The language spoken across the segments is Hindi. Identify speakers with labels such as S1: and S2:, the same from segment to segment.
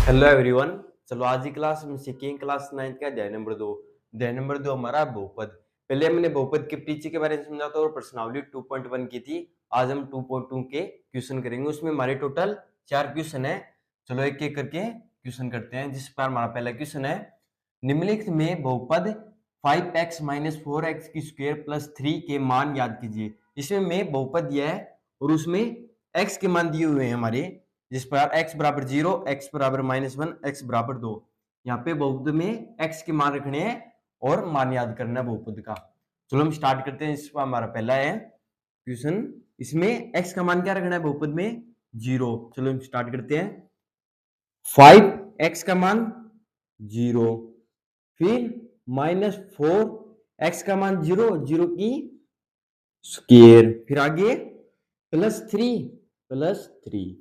S1: Hello everyone. चलो आज की क्लास में सीखेंगे क्लास 9 का अध्याय नंबर 2 हमारा बहुपद। पहले हमने बहुपद के परिचय के बारे में समझा था और प्रश्नावली 2.1 की थी। आज हम 2.2 के क्वेश्चन करेंगे। उसमें हमारे टोटल 4 क्वेश्चन है। चलो एक एक करके क्वेश्चन करते हैं। जिस पर हमारा पहला क्वेश्चन है, निम्नलिखित में बहुपद 5x माइनस 4x की स्क्वायर प्लस 3 के मान याद कीजिए। इसमें में बहुपद दिया है और उसमें x के मान दिए हुए हैं हमारे, जिस पर x बराबर 0, x बराबर -1, x बराबर 2। यहाँ पे बहुपद में x के मान रखने हैं और मान याद करना है बहुपद का। चलो हम स्टार्ट करते हैं। इसका हमारा पहला है क्वेश्चन। इसमें x का मान क्या रखना है बहुपद में? 0। चलो हम स्टार्ट करते हैं। 5x का मान 0, फिर -4x का मान 0, 0 की स्क्वायर, फिर आगे +3।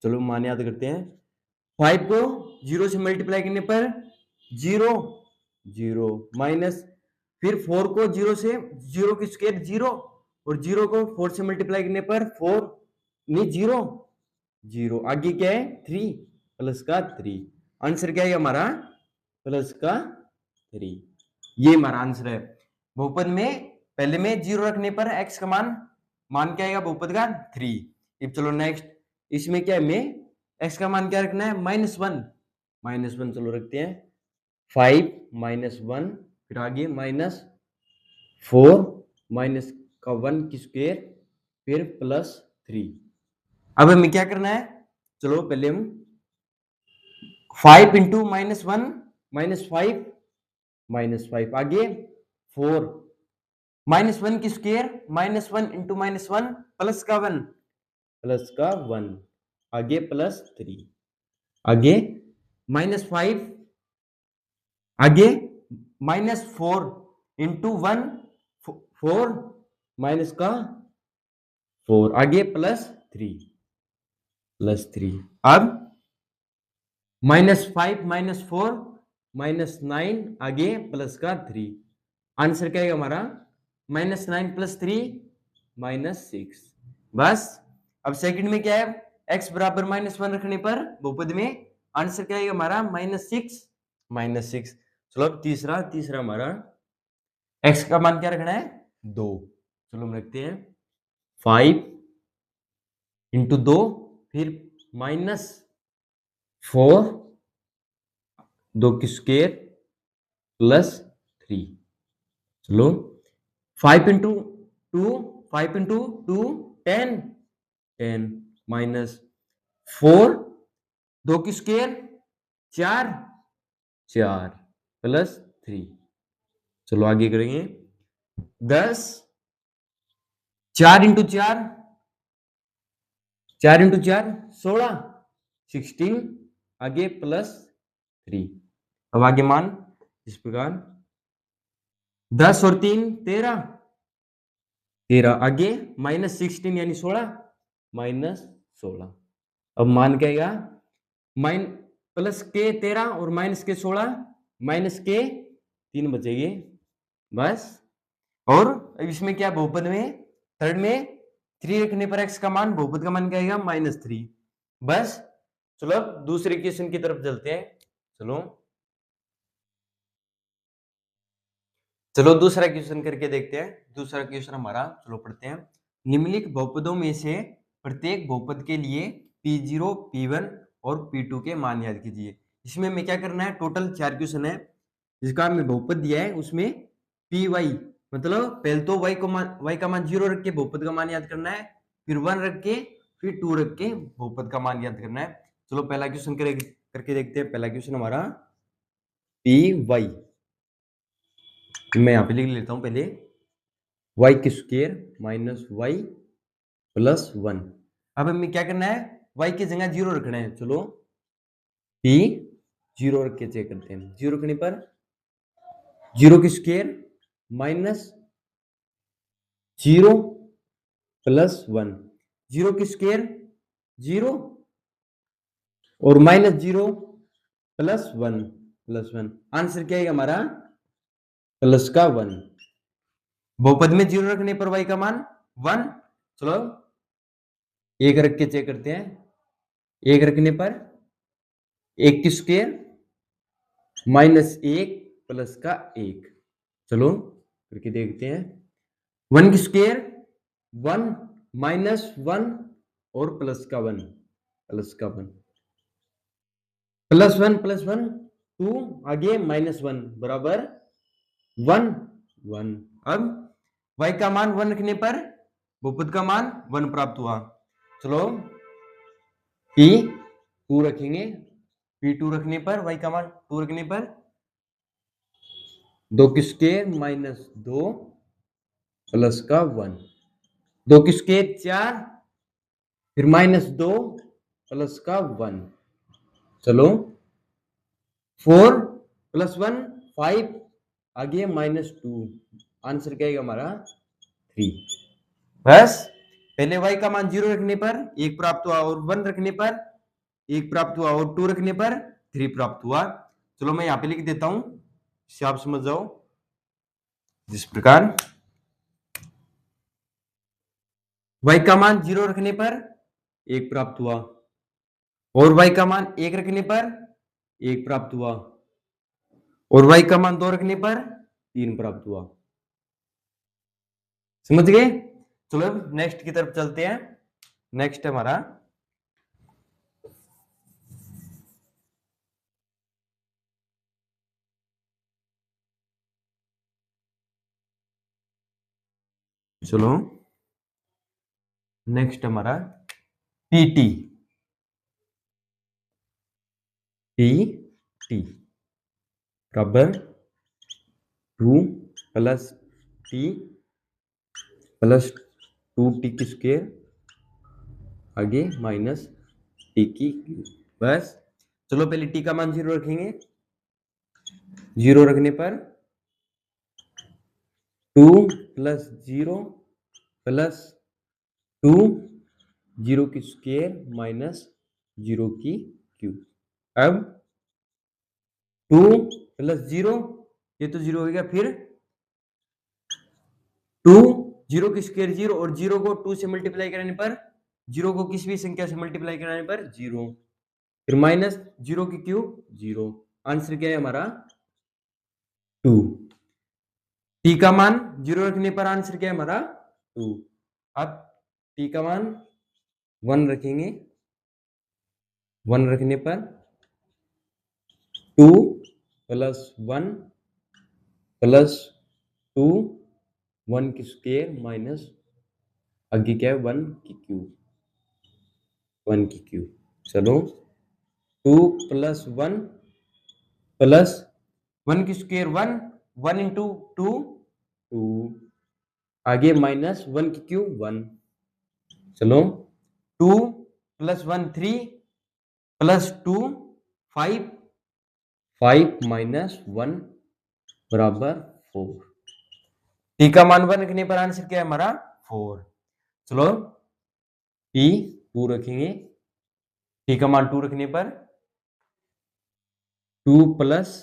S1: चलो मान याद करते हैं। 5 को 0 से मल्टीप्लाई करने पर 0, 0 माइनस, फिर 4 को 0 से 0 की स्क्वायर 0 और 0 को 4 से मल्टीप्लाई करने पर 4 नहीं 0, 0 आगे क्या है 3 प्लस का 3। आंसर क्या है हमारा? प्लस का 3। ये हमारा आंसर है। बहुपद में पहले में 0 रखने पर x का मान क्या आएगा बहुपद का? 3। अब चलो नेक्स्ट, इसमें क्या है में x का मान क्या रखना है? -1। चलो रखते हैं 5 -1, फिर आगे -4 माइनस का 1 की स्क्वायर, फिर +3। अब हमें क्या करना है? चलो पहले हम 5 इंटू -1 -5 आगे 4 -1 की स्क्वायर, -1 इंटू -1 प्लस का 1 आगे +3 आगे -5 आगे -4 इंटू 1 4 माइनस का 4 आगे +3 अब -5 -4 -9 आगे प्लस का 3। आंसर क्या है हमारा? -9 + 3 -6। बस। अब सेकंड में क्या है? x बराबर -1 रखने पर बहुपद में आंसर क्या है हमारा? -6। चलो अब तीसरा हमारा x का मान क्या रखना है? 2। चलो हम रखते हैं 5 इंटू 2, फिर -4 2 की स्क्वायर +3। चलो 5 इंटू 2 5 इंटू 2 10 -4 2 की स्क्वायर 4 +3। चलो आगे करेंगे 10 4 इंटू 4 16 16 आगे +3। अब आगे मान इस प्रकार 10 और 3 13 आगे -16 यानी 16 -16। अब मान क्या आएगा? प्लस के 13 और माइनस के 16 माइनस के 3 बचेगी। बस। और अब इसमें क्या बहुपद में थर्ड में 3 रखने पर x का मान बहुपद का मान क्या आएगा? -3। बस। चलो अब दूसरे क्वेश्चन की तरफ चलते हैं। चलो दूसरा क्वेश्चन करके देखते हैं। दूसरा क्वेश्चन हमारा, चलो पढ़ते हैं। निम्नलिखित बहुपदों में से प्रत्येक बहुपद के लिए P0, P1 और P2 के मान याद कीजिए। इसमें हमें क्या करना है? टोटल 4 क्वेश्चन है। जिसका हमें बहुपद दिया है उसमें Py मतलब पहले तो y का मान 0 रख के बहुपद का मान याद करना है, फिर 1 रख के, फिर 2 रख के बहुपद का मान याद करना है। चलो पहला क्वेश्चन करके देखते हैं। पहला क्वेश्चन हमारा Py, मैं यहाँ पे लिख लेता हूँ पहले y की स्क्वायर -y प्लस 1। अब हमें क्या करना है? y की जगह 0 रखना है। चलो p 0 रख के चेक करते हैं। 0 रखने पर 0 की स्क्वायर -0 प्लस 1, 0 की स्क्वायर 0 और -0 प्लस 1। आंसर क्या है हमारा? प्लस का 1। बहुपद में 0 रखने पर y का मान 1। चलो एक रख के चेक करते हैं। एक रखने पर 1 की स्क्वायर माइनस 1 प्लस का 1। चलो करके देखते हैं। 1 की स्क्वायर 1 माइनस 1 और प्लस का 1 प्लस का 1 प्लस 1 2 आगे माइनस 1 बराबर 1 1। अब y का मान 1 रखने पर बहुपद का मान 1 प्राप्त हुआ। चलो p 2 रखेंगे, p2 रखने पर y का मान 2 रखने पर 2 की स्क्वायर माइनस 2 प्लस का 1, 2 की स्क्वायर 4 फिर माइनस 2 प्लस का 1। चलो 4 प्लस 1 5 आगे माइनस 2, आंसर क्या आएगा हमारा 3। बस पहले y का मान 0 रखने पर 1 प्राप्त हुआ और 1 रखने पर 1 प्राप्त हुआ और 2 रखने पर 3 प्राप्त हुआ। चलो मैं यहां पे लिख देता हूं, इससे आप समझ जाओ। जिस प्रकार y का मान 0 रखने पर 1 प्राप्त हुआ और y का मान 1 रखने पर 1 प्राप्त हुआ और y का मान 2 रखने पर 3 प्राप्त हुआ। समझ गए? चलो नेक्स्ट की तरफ चलते हैं। नेक्स्ट हमारा चलो नेक्स्ट हमारा पीटी पीटी बराबर 2 प्लस टी प्लस 2t की स्क्वायर आगे माइनस टी की क्यूब। बस चलो पहले टी का मान 0 रखेंगे, 0 रखने पर 2 प्लस 0 प्लस 2 0 की स्क्वायर माइनस 0 की क्यूब। अब 2 प्लस 0 ये तो 0 हो गया, फिर 2 0 की स्क्वायर 0 और 0 को 2 से मल्टीप्लाई कराने पर 0 को किसी भी संख्या से मल्टीप्लाई कराने पर 0, फिर माइनस 0 की क्यूब 0। आंसर क्या है हमारा 2। टी का मान 0 रखने पर आंसर क्या है हमारा 2। अब टी का मान 1 रखेंगे, 1 रखने पर 2 प्लस 1 प्लस 2 1 की स्क्वायर माइनस आगे क्या है 1 की क्यूब 1 की क्यूब। चलो 2 प्लस 1 प्लस 1 की स्क्वायर 1 1 इंटू 2 2 आगे माइनस 1 की क्यूब 1। चलो 2 प्लस 1 3 प्लस 2 5 5 माइनस 1 बराबर 4। टी का मान 1 रखने पर आंसर क्या है हमारा 4। चलो टी 2 रखेंगे, टी का मान 2 रखने पर 2 प्लस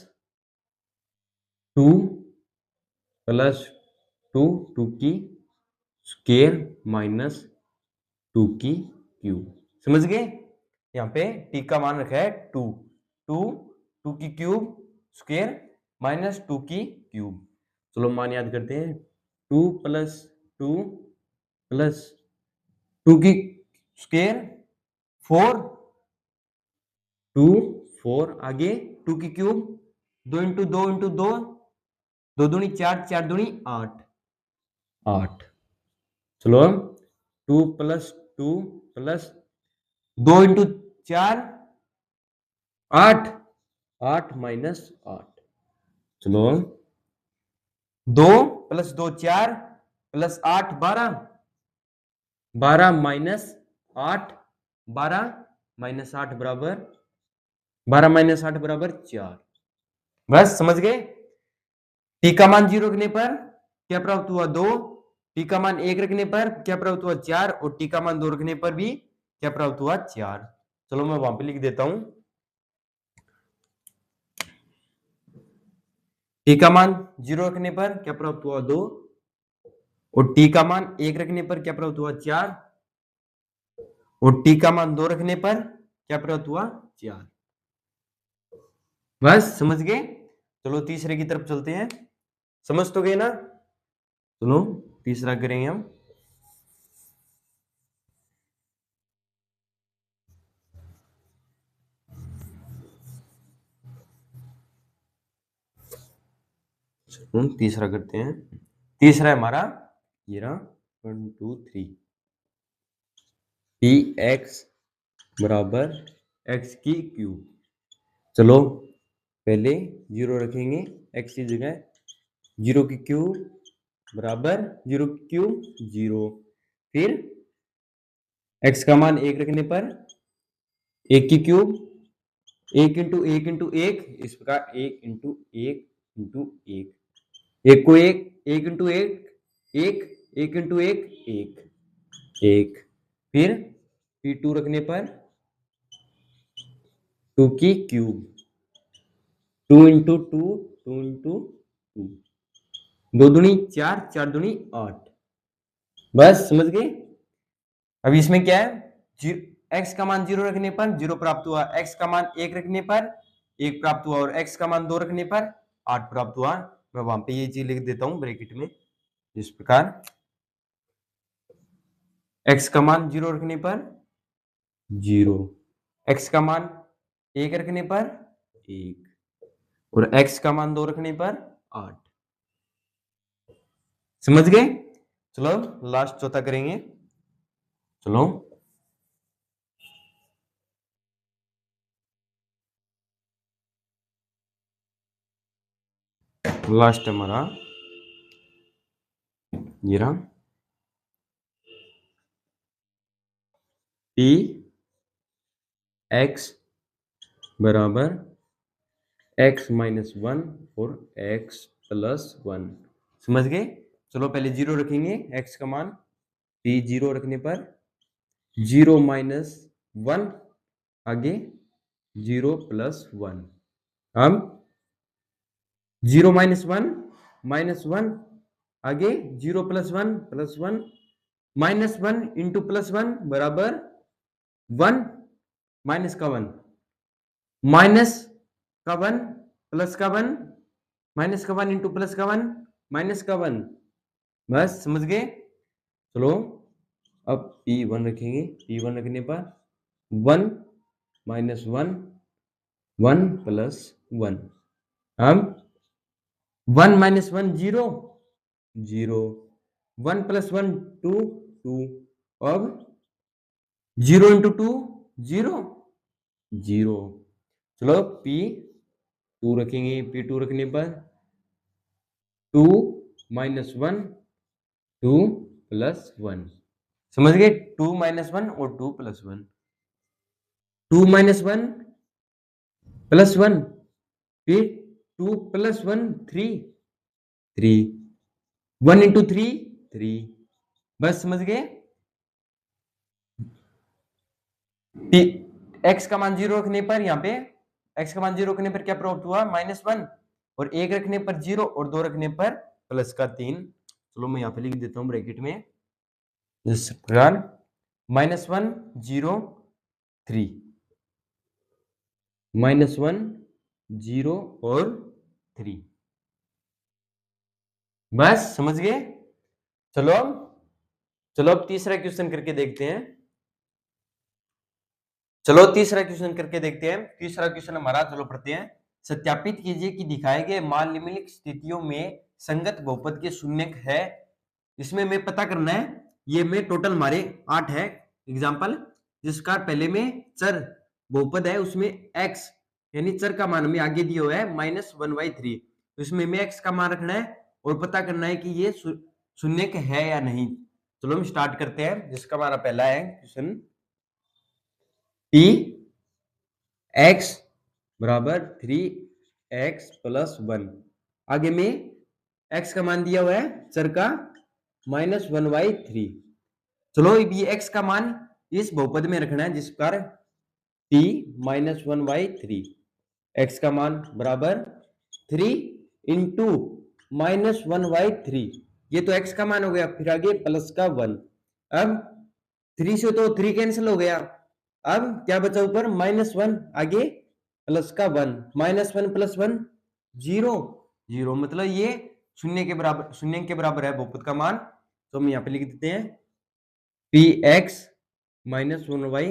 S1: 2 प्लस 2 2 की स्क्वायर माइनस 2 की क्यूब। समझ गए? यहाँ पे टी का मान रखा है 2 2 2 की क्यूब स्क्वायर माइनस 2 की क्यूब। चलो मान याद करते हैं। 2 प्लस 2 प्लस 2 की स्क्वायर 4 2 4 आगे 2 की क्यूब 2 इंटू 2 इंटू 2 2 दूनी 4 4 दूनी 8 8। चलो 2 प्लस 2 प्लस 2 इंटू 4 8 8 माइनस 8। चलो 2 प्लस 2 4 प्लस 8 12 12 माइनस 8 12 माइनस 8 बराबर 12 माइनस 8 बराबर 4। बस समझ गए? टी का मान 0 रखने पर क्या प्राप्त हुआ 2, टी का मान 1 रखने पर क्या प्राप्त हुआ 4 और टी का मान 2 रखने पर भी क्या प्राप्त हुआ 4। चलो मैं वहां पे लिख देता हूं। टी का मान 0 रखने पर क्या प्राप्त हुआ 2 और टी का मान 1 रखने पर क्या प्राप्त हुआ 4 और टी का मान 2 रखने पर क्या प्राप्त हुआ 4। बस समझ गए। चलो तीसरे की तरफ चलते हैं। समझ तो गए ना? चलो तीसरा करेंगे हम। तीसरा करते हैं। तीसरा है हमारा ये रहा 1 2 3 पी एक्स बराबर एक्स की क्यूब। चलो पहले 0 रखेंगे x की जगह, 0 की क्यूब बराबर 0 की क्यूब 0, फिर x का मान 1 रखने पर 1 की क्यूब, 1 इंटू 1 इंटू 1, इस प्रकार 1 इंटू 1 इंटू 1, 1 को 1, 1 इंटू 1 1, 1 इंटू 1 1 1, फिर p2 रखने पर 2 की क्यूब, 2 इंटू 2 2 इंटू 2, 2 दूनी 4, 4 दूनी 8। बस समझ गए। अभी इसमें क्या है, x का मान 0 रखने पर 0 प्राप्त हुआ, x का मान 1 रखने पर 1 प्राप्त हुआ, और x का मान 2 रखने पर 8 प्राप्त हुआ। मैं वहां पे ये चीज लिख देता हूं ब्रैकेट में, इस प्रकार x का मान 0 रखने पर 0, x का मान 1 रखने पर 1, और x का मान 2 रखने पर 8। समझ गए। चलो लास्ट चौथा करेंगे। चलो लास्ट हमारा ये रहा पी एक्स बराबर x माइनस 1 और x प्लस 1। समझ गए। चलो पहले 0 रखेंगे, x का मान p 0 रखने पर 0 माइनस 1, आगे 0 प्लस 1। अब 0 माइनस 1 आगे 0 प्लस 1 माइनस 1 इंटू प्लस 1 बराबर 1 माइनस का 1 माइनस का 1 प्लस का 1 माइनस का 1 इंटू प्लस का 1 माइनस का 1। बस समझ गए। चलो अब p1 रखेंगे, p1 रखने पर 1 माइनस 1 1 प्लस 1। अब 1 माइनस 1 0 0, 1 प्लस 1 2 2, अब 0 इंटू 2 0 0। चलो p2 रखेंगे, p2 रखने पर 2 माइनस 1 2 प्लस 1। समझ गए। 2 माइनस 1 और 2 प्लस 1, 2 माइनस 1 प्लस 1, फिर 2 प्लस 1 3 3, 1 इंटू 3 3। बस समझ गए। x का मान 0 रखने पर यहाँ पे x का मान 0 रखने पर क्या प्राप्त हुआ, माइनस 1, और 1 रखने पर 0 और 2 रखने पर प्लस का 3। चलो मैं यहाँ पे लिख देता हूँ ब्रैकेट में इस प्रकार माइनस 1 0 3, माइनस 1 0 और 3। बस समझ गए। चलो चलो अब तीसरा क्वेश्चन करके देखते हैं। चलो तीसरा क्वेश्चन करके देखते हैं। तीसरा क्वेश्चन हमारा, चलो पढ़ते हैं। सत्यापित कीजिए कि दिखाए गए मान निम्नलिखित स्थितियों में संगत बहुपद के शून्यक है। इसमें मैं पता करना है, ये में टोटल हमारे 8 है एग्जांपल, जिसका पहले में चर बहुपद है, उसमें x यानी चर का मान में आगे दिया हुआ है -1/3, तो इसमें में x का मान रखना है और पता करना है कि ये शून्यक है या नहीं। चलो हम स्टार्ट करते हैं। जिसका हमारा पहला है क्वेश्चन, p x बराबर 3x प्लस 1, आगे में x का मान दिया हुआ है चर का -1/3। चलो ये x का मान इस बहुपद में रखना है, जिस पर t -1/3, x का मान बराबर 3 इंटू -1/3, ये तो x का मान हो गया, फिर आगे प्लस का 1। अब 3 से तो 3 कैंसिल हो गया, अब क्या बचा ऊपर -1, आगे प्लस का 1, -1 + 1 0, 0 मतलब ये शून्य के बराबर है बहुपद का मान। तो हम यहाँ पे लिख देते हैं px -1y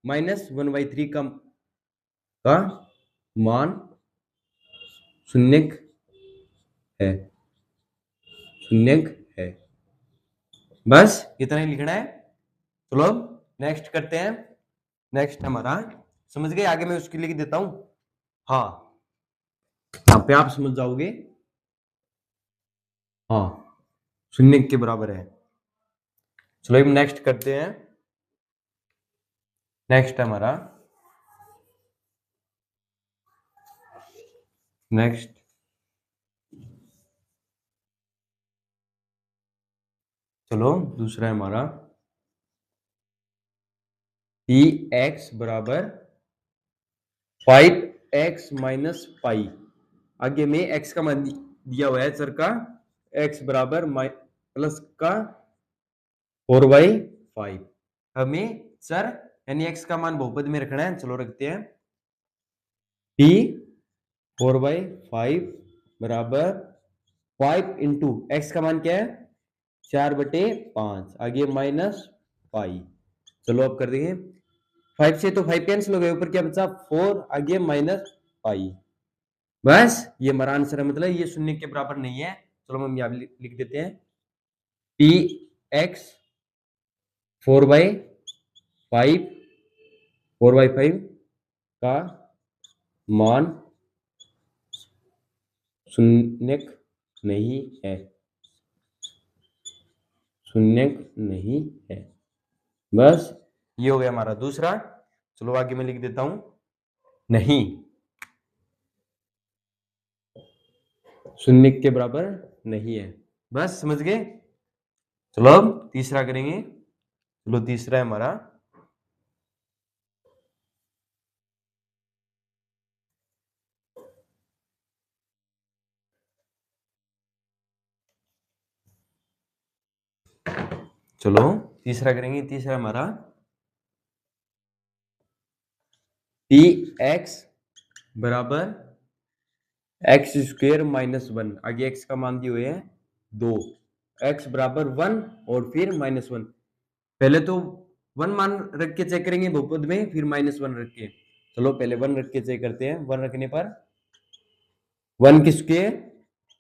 S1: -1/3 का मान शून्यक है, शून्यक है। बस इतना ही लिखना है। चलो अब नेक्स्ट करते हैं। नेक्स्ट हमारा, समझ गए? आगे मैं उसके लिख देता हूं। हाँ, यहाँ पे आप समझ जाओगे। हाँ, शून्य के बराबर है। चलो अब नेक्स्ट करते हैं। नेक्स्ट हमारा, नेक्स्ट चलो दूसरा है हमारा px बराबर 5x - पाई। आगे में x का मान दिया हुआ है सर का, x बराबर प्लस का 4/5। हमें सर यानी x का मान बहुपद में रखना है। चलो रखते हैं p 4/5 बराबर 5 इंटू x का मान क्या है 4/5, आगे माइनस पाई। चलो अब कर देंगे 5 से तो 5 कैंसिल हो गए, ऊपर क्या बचा 4, आगे माइनस पाई। बस ये हमारा आंसर है, मतलब ये शून्य के बराबर नहीं है। चलो हम यहाँ लिख देते हैं पी एक्स 4/5 का मान शून्य नहीं है, शून्य नहीं है। बस ये हो गया हमारा दूसरा। चलो आगे मैं लिख देता हूं नहीं, शून्य के बराबर नहीं है। बस समझ गए? चलो अब तीसरा करेंगे। चलो तीसरा है हमारा चलो तीसरा करेंगे। तीसरा हमारा पी एक्स बराबर x² -1, आगे x का मान दिए हुए हैं 2, x बराबर 1 और फिर -1। पहले तो 1 मान रख के चेक करेंगे बहुपद में, फिर -1 रख के। चलो पहले 1 रख के चेक करते हैं। 1 रखने पर 1 की स्क्वायर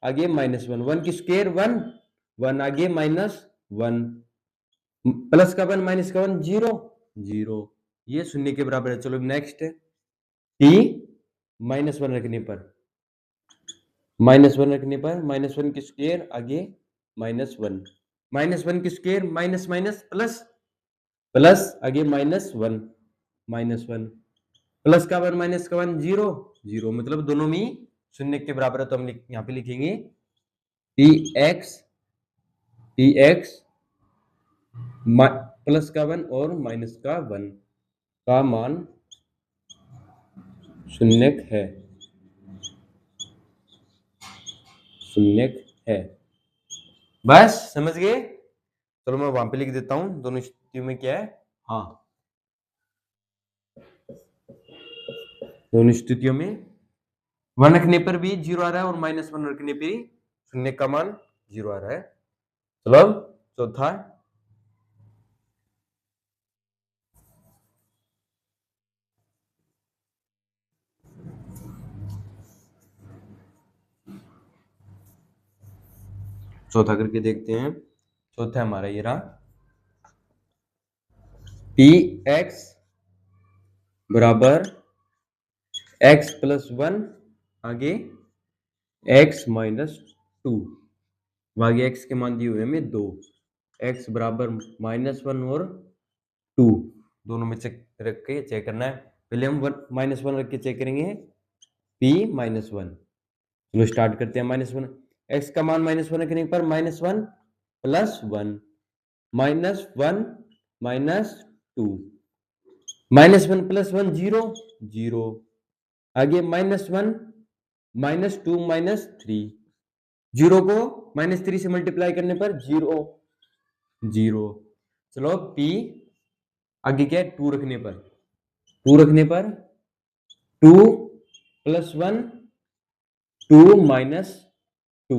S1: आगे -1, 1 की स्क्वायर 1, 1 आगे -1, प्लस का 1 माइनस का 1 0, 0, ये शून्य के बराबर है। चलो नेक्स्ट t -1 रखने पर -1 रखने पर -1 की स्क्वायर आगे -1, -1 की square minus minus plus, plus आगे -1, -1, प्लस का 1 माइनस का 1 0, 0, मतलब दोनों में शून्य के बराबर है। तो हम यहाँ पे लिखेंगे px प्लस का 1 और माइनस का 1 का मान शून्य है, शून्य है। बस समझ गए? चलो मैं वहां पे लिख देता हूं दोनों स्थितियों में क्या है। हाँ, दोनों स्थितियों में 1 रखने पर भी 0 आ रहा है और -1 रखने पर भी शून्य का मान 0 आ रहा है। चलो अब चौथा, चौथा करके देखते हैं। चौथा हमारा ये रहा px बराबर x + 1 आगे x - 2, आगे x के मान दिए हुए हमें 2, x बराबर -1 और 2 दोनों में चेक रख के चेक करना है। पहले हम -1 रख के चेक करेंगे p -1। चलो स्टार्ट करते हैं। -1 x का मान -1 रखने पर -1 + 1, -1 - 2, -1 + 1 0, 0, आगे -1 -2 -3, 0 को -3 से मल्टीप्लाई करने पर 0, 0। चलो p आगे क्या है 2 रखने पर 2 रखने पर 2 +1 2 माइनस 2,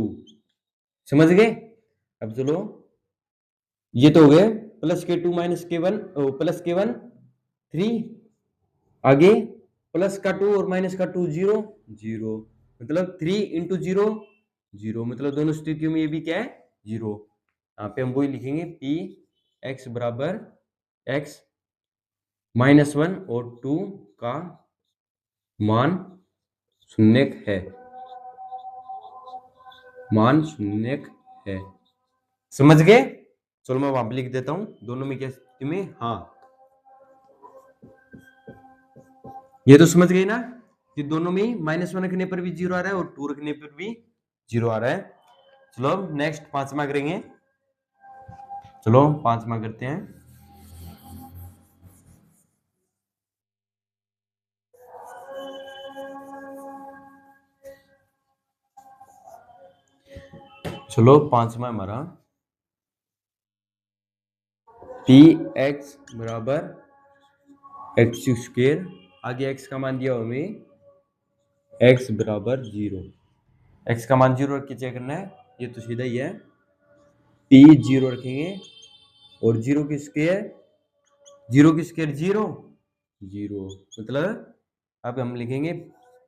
S1: समझ गए। अब चलो ये तो हो गए +k2 माइनस k1 +k1 3, आगे +2 और -2 0 0, मतलब 3 × 0 0, मतलब दोनों स्थितियों में ये भी क्या है 0। यहाँ पे हम वही लिखेंगे p x बराबर x -1 और 2 का मान शून्य है, मान शून्य है, समझ गए। चलो मैं वहां पे लिख देता हूं दोनों में क्या स्थिति में, हाँ ये तो समझ गए ना कि दोनों में -1 रखने पर भी 0 आ रहा है और 2 रखने पर भी 0 आ रहा है। चलो नेक्स्ट 5वां करेंगे, चलो 5वां करते हैं। चलो 5वां हमारा px बराबर x², आगे x का मान दिया हमें x बराबर 0, x का मान 0 रख के चेक करना है, ये तो सीधा ही है। p 0 रखेंगे और 0 की स्क्वायर 0 की स्क्वायर 0 0, मतलब अब हम लिखेंगे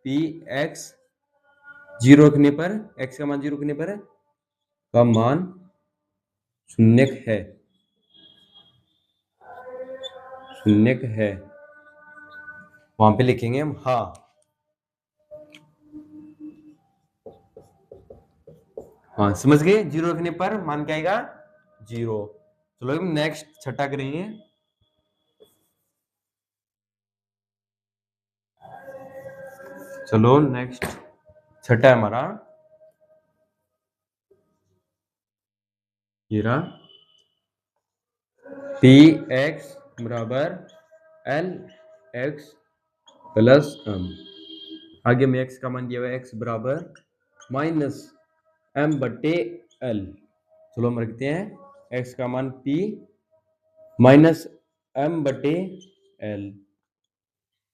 S1: px 0 रखने पर, x का मान 0 रखने पर का मान शून्य है, शून्य है, वहां पे लिखेंगे हम हाँ। हाँ समझ गए, 0 रखने पर मान क्या आएगा 0। चलो हम नेक्स्ट छठा करेंगे। चलो नेक्स्ट छठा है हमारा, ये रहा px बराबर lx प्लस m, आगे में x का मान दिया हुआ है x बराबर -m/l। चलो हम रखते हैं x का मान p -m/l,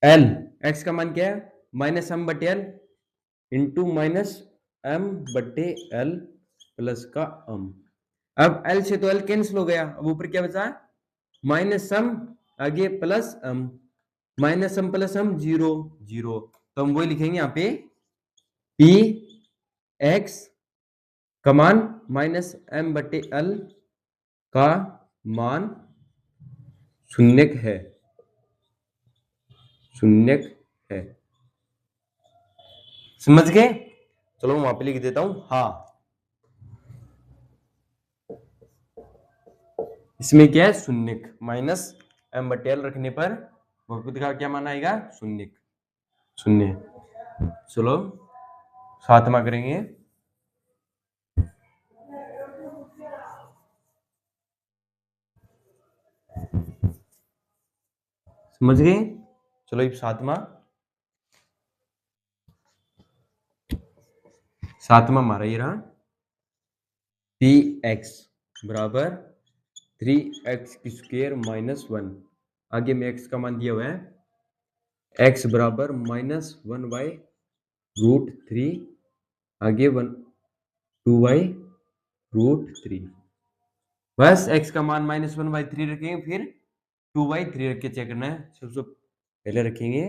S1: l x का मान क्या है -m/l इंटू -m/l प्लस का m। अब l से तो l कैंसिल हो गया, अब ऊपर क्या बचा -m, आगे plus m, -m plus m 0 0, तो हम वही लिखेंगे यहाँ पे p x का मान -m/l का मान शून्य है, शून्य है, समझ गए। चलो मैं वहां पे लिख देता हूं हाँ। इसमें क्या है शून्य, -m/l रखने पर बहुपद का क्या मान आएगा शून्य, शून्य। चलो 7वां करेंगे। समझ गए। चलो ये 7वां हमारा ये रहा px बराबर 3x² -1, आगे में x का मान दिया हुआ है x बराबर -1/√3, आगे 2/√3, बस x का मान -1/3 रखेंगे, फिर 2/3 रख के चेक करना है। सबसे पहले रखेंगे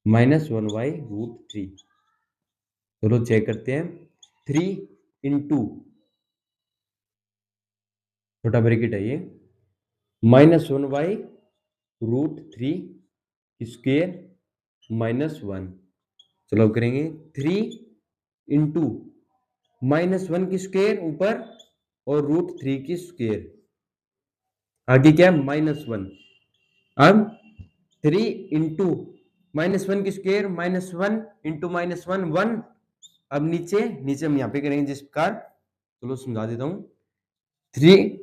S1: -1/√3, चलो चेक करते हैं। 3 इंटू छोटा ब्रैकेट है ये -1/√3 स्क्वायर -1, चलो अब करेंगे 3 इंटू -1 की स्क्वायर ऊपर और √3 की स्क्वायर, आगे क्या है -1, अब 3 इंटू -1 की स्क्वायर -1 इंटू -1 1, अब नीचे हम यहाँ पे करेंगे जिस प्रकार, चलो समझा देता हूँ। 3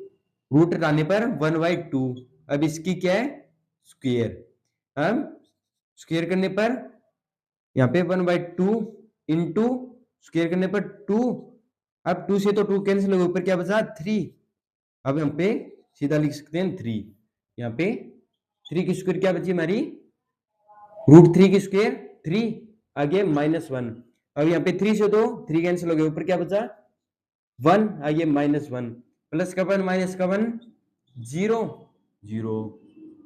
S1: रूट हटाने पर 1/2, अब इसकी क्या है स्क्वायर, अब स्क्वायर करने पर यहाँ पे 1/2 इंटू स्क्वायर करने पर 2, अब 2 से तो 2 कैंसिल हो गया, ऊपर क्या बचा 3, अब यहाँ पे सीधा लिख सकते हैं 3, यहाँ पे 3 की स्क्वायर क्या बची हमारी √3 की स्क्वायर 3 आगे -1। अब यहाँ पे 3 से तो 3 कैंसिल हो गया, ऊपर क्या बचा 1 आगे -1 प्लस का 1 माइनस का 1 0 0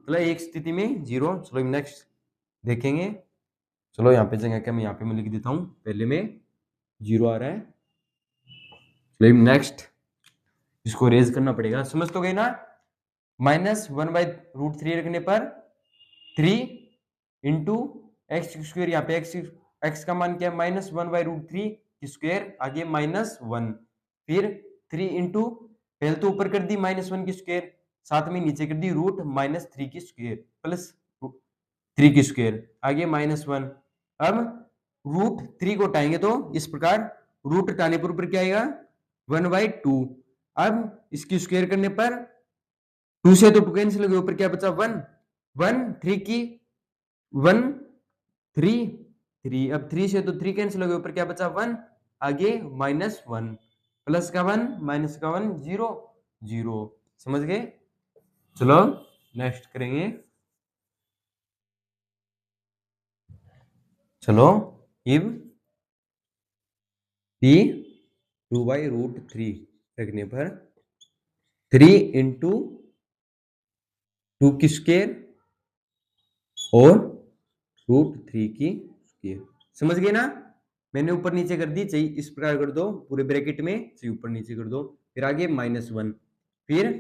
S1: मतलब एक स्थिति में 0। चलो नेक्स्ट देखेंगे। चलो यहाँ पे जगह क्या मैं यहाँ पे मैं लिख देता हूँ, पहले में 0 आ रहा है। चलो नेक्स्ट इसको रेज करना पड़ेगा, समझ तो गए ना। -1/√3 रखने पर 3 इंटू एक्स स्क्वायर, यहाँ पे एक्स का मान क्या है -1/√3 स्क्वायर आगे -1 फिर 3 इंटू पहले तो ऊपर कर दी -1 की स्क्वायर, साथ में नीचे कर दी √-3 की स्क्वायर प्लस 3 की स्क्वायर आगे -1। अब √3 को हटाएंगे तो इस प्रकार रूट हटाने पर ऊपर क्या आएगा 1/2। अब इसकी स्क्वायर करने पर 2 से तो 2 कैंसिल हो गया, ऊपर क्या बचा 1 1 3 की 1 3 3। अब 3 से तो 3 कैंसिल हो गया, ऊपर क्या बचा 1 आगे -1 प्लस का 1 माइनस का 1 0 0। समझ गए। चलो नेक्स्ट करेंगे। चलो इब p 2/√3 रखने पर 3 इंटू 2 की स्क्वायर और √3 की स्क्वायर। समझ गए ना। मैंने ऊपर नीचे कर दी, चाहिए इस प्रकार कर दो पूरे ब्रैकेट में, चाहिए ऊपर नीचे कर दो, फिर आगे -1 फिर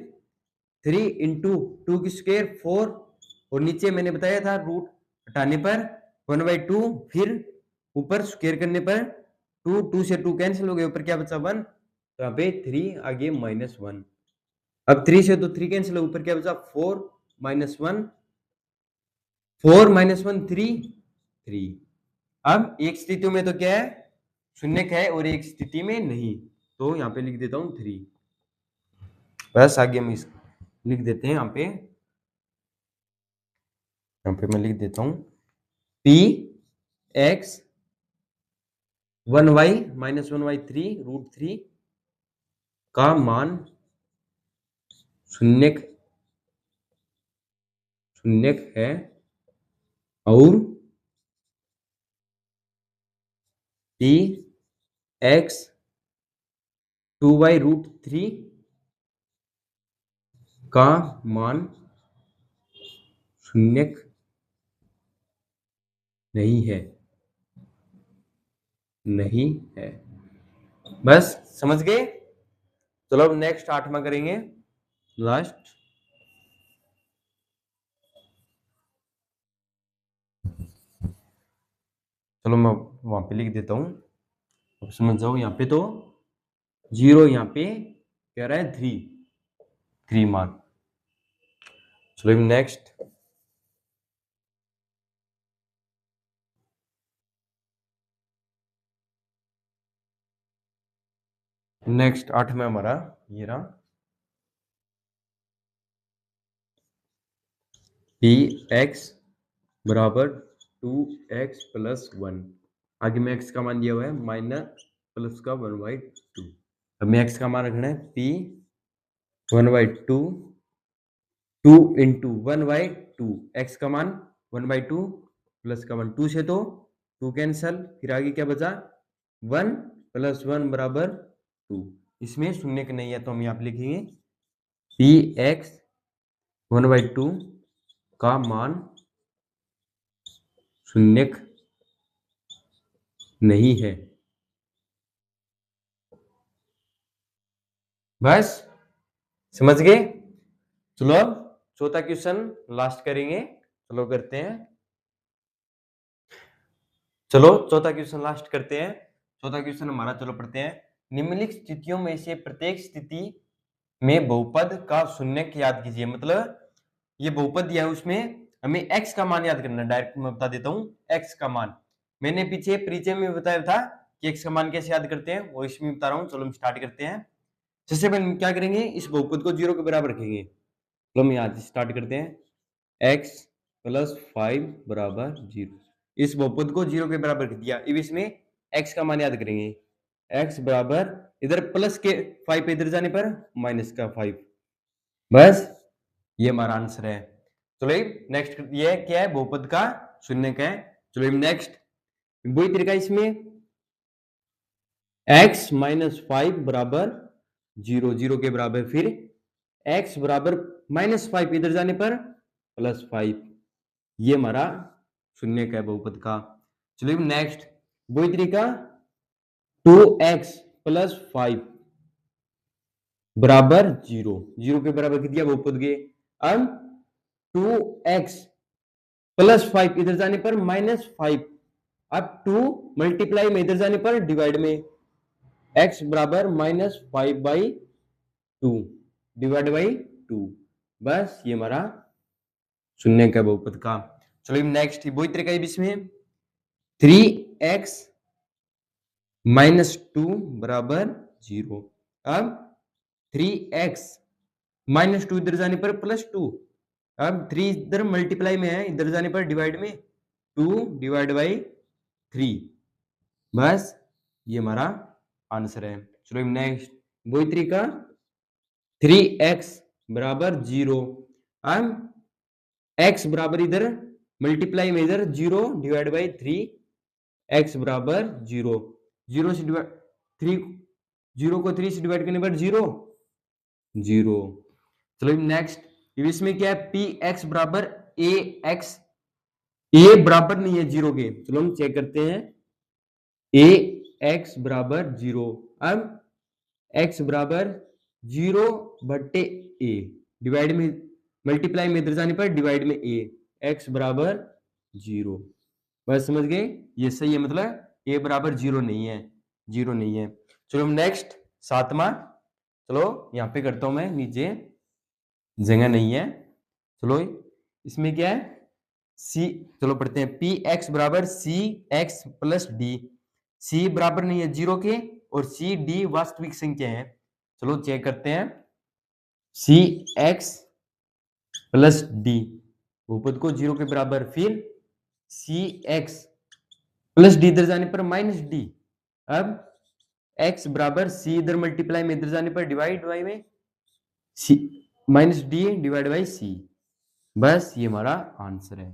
S1: 3 इंटू 2 की स्क्वायर 4 और नीचे मैंने बताया था रूट हटाने पर 1/2 फिर ऊपर स्क्वायर करने पर 2 से 2 कैंसिल हो गए, ऊपर क्या बचा 1 तो यहाँ पे 3 आगे -1। अब 3 से तो 3 कैंसिल हो, ऊपर क्या बचा 4 -1 4 -1 3। अब एक स्थिति में तो क्या है शून्य है और एक स्थिति में नहीं, तो यहाँ पे लिख देता हूं 3। बस आगे हम इस लिख देते हैं, यहाँ पे मैं लिख देता हूं p x 1y -1/3 का मान शून्य है और p x 2/√3 का मान शून्य नहीं है। बस समझ गए। चलो अब नेक्स्ट 8वां करेंगे, लास्ट। चलो मैं वहां पे लिख देता हूं, अब समझ जाओ। यहाँ पे तो 0 यहाँ पे कह रहा है 3 मान। चलो नेक्स्ट नेक्स्ट 8 में हमारा ये रहा px बराबर 2x + 1। आगे में x का मान दिया हुआ है माइनस प्लस का 1/2। अब में x का मान रखना है p 1/2 2 इंटू 1/2 x का मान 1/2 प्लस का 1 2 से तो 2 कैंसल, फिर आगे क्या बचा 1 + 1 बराबर 2। इसमें शून्य नहीं है तो हम यहाँ पे लिखेंगे px 1/2 का मान शून्य नहीं है। बस समझ गए। चलो अब चौथा क्वेश्चन लास्ट करेंगे। चलो करते हैं। चलो चौथा क्वेश्चन लास्ट करते हैं। चौथा क्वेश्चन हमारा, चलो पढ़ते हैं। निम्नलिखित स्थितियों में से प्रत्येक स्थिति में बहुपद का शून्य याद कीजिए। मतलब ये बहुपद दिया है, उसमें हमें x का मान याद करना है। डायरेक्ट मैं बता देता हूँ x का मान। मैंने पीछे परिचय में बताया था कि x का मान कैसे याद करते हैं, और इसमें बता रहा हूँ। चलो हम स्टार्ट करते हैं। सबसे पहले हम क्या करेंगे, इस बहुपद को 0 के बराबर रखेंगे। तो हम यहाँ स्टार्ट करते हैं x + 5 बराबर 0। इस बहुपद को 0 के बराबर कर दिया। अब इसमें x का मान याद करेंगे। x बराबर इधर प्लस के 5 पे इधर जाने पर माइनस का 5। बस ये हमारा आंसर है। चलो नेक्स्ट ये क्या है, बहुपद का शून्य का है। चलो नेक्स्ट वही तरीका इसमें x माइनस 5 बराबर 0, 0 के बराबर, फिर x बराबर माइनस 5 इधर जाने पर प्लस 5, ये हमारा शून्य का बहुपद का। चलिए नेक्स्ट वही तरीका 2x प्लस 5 बराबर 0, 0 के बराबर कितना दिया बहुपद के। अब 2x प्लस 5 इधर जाने पर माइनस 5, अब 2 मल्टीप्लाई में इधर जाने पर डिवाइड में, x बराबर माइनस 5/2 डिवाइड बाई 2, बस ये हमारा शून्य का बहुपद का। चलो नेक्स्ट वही तरीका है इसमें 3x माइनस 2 बराबर 0। अब 3x माइनस 2 इधर जाने पर प्लस 2, अब 3 इधर मल्टीप्लाई में है, इधर जाने पर डिवाइड में, 2 डिवाइड बाई 3, बस ये हमारा आंसर है। चलो नेक्स्ट वही तरीका 3x बराबर 0, अब x बराबर इधर मल्टीप्लाई में इधर 0 डिवाइड बाई 3, x बराबर 0, 0 से डिवाइड 3, 0 को 3 से डिवाइड करने पर 0, 0। चलो नेक्स्ट इसमें क्या है px बराबर ax, a बराबर नहीं है 0 के, चलो हम चेक करते हैं ax बराबर 0, अब x बराबर 0 बट्टे a डिवाइड में मल्टीप्लाई में इधर जाने पर डिवाइड में a, x बराबर 0, बस समझ गए ये सही है, मतलब a बराबर 0 नहीं है, 0 नहीं है। चलो नेक्स्ट 7वां, चलो यहाँ पे करता हूं मैं, नीचे जगह नहीं है। चलो इसमें क्या है c, चलो पढ़ते हैं px बराबर cx प्लस d, c बराबर नहीं है 0 के और c d वास्तविक संख्या है। चलो चेक करते हैं cx प्लस d बहुपद को 0 के बराबर, फिर cx प्लस d इधर जाने पर माइनस d, अब x बराबर c इधर मल्टीप्लाई में इधर जाने पर डिवाइड बाई में c minus d divide by c, बस ये हमारा आंसर है।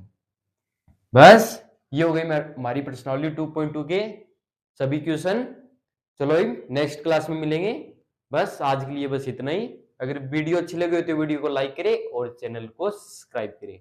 S1: बस ये हो गई हमारी पर्सनालिटी 2.2 के सभी क्वेश्चन। चलो नेक्स्ट क्लास में मिलेंगे। बस आज के लिए बस इतना ही। अगर वीडियो अच्छी लगे तो वीडियो को लाइक करें और चैनल को सब्सक्राइब करें।